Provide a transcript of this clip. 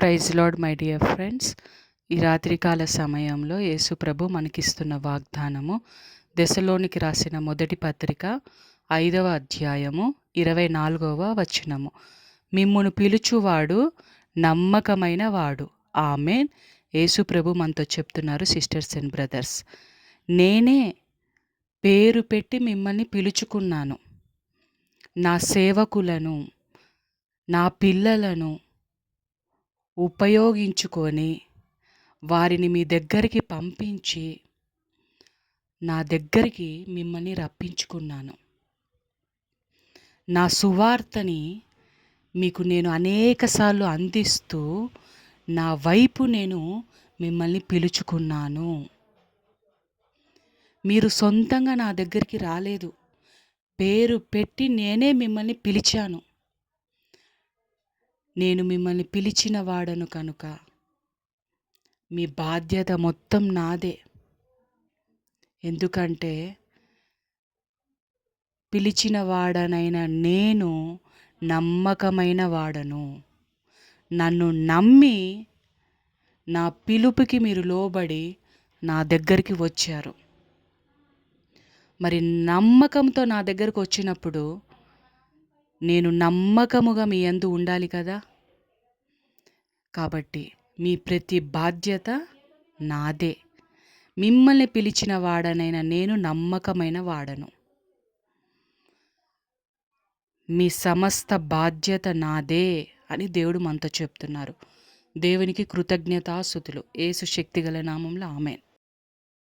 Praise lord my dear friends. ఈ రాత్రికాల సమయంలో యేసు ప్రభు మనకిస్తున్న వాగ్దానము దెసలోనికి రాసిన మొదటి పత్రిక 5వ అధ్యాయము 24వ వచనము. మిమ్మును పిలుచువాడు నమ్మకమైన వాడు. ఆమేన్. యేసు ప్రభు మనతో చెప్తున్నారు సిస్టర్స్ అండ్ బ్రదర్స్. నేనే పేరు పెట్టి మిమ్మల్ని పిలుచుకున్నాను. నా సేవకులను, నా పిల్లలను ఉపయోగించుకొని వారిని మీ దగ్గరికి పంపించి నా దగ్గరికి మిమ్మల్ని రప్పించుకున్నాను. నా సువార్తని మీకు నేను అనేకసార్లు అందిస్తూ నా వైపు నేను మిమ్మల్ని పిలుచుకున్నాను. మీరు సొంతంగా నా దగ్గరికి రాలేదు. పేరు పెట్టి నేనే మిమ్మల్ని పిలిచాను. నేను మిమ్మల్ని పిలిచిన వాడను కనుక మీ బాధ్యత మొత్తం నాదే. ఎందుకంటే పిలిచిన వాడనైన నేను నమ్మకమైన వాడను. నన్ను నమ్మి నా పిలుపుకి మీరు లోబడి నా దగ్గరికి వచ్చారు. మరి నమ్మకంతో నా దగ్గరకు వచ్చినప్పుడు నేను నమ్మకముగా మీ యందు ఉండాలి కదా. కాబట్టి మీ ప్రతి బాధ్యత నాదే. మిమ్మల్ని పిలిచిన వాడనైనా నేను నమ్మకమైన వాడను. మీ సమస్త బాధ్యత నాదే అని దేవుడు మనతో చెప్తున్నారు. దేవునికి కృతజ్ఞతాస్తుతులు. యేసు శక్తిగల నామంలో ఆమేన్.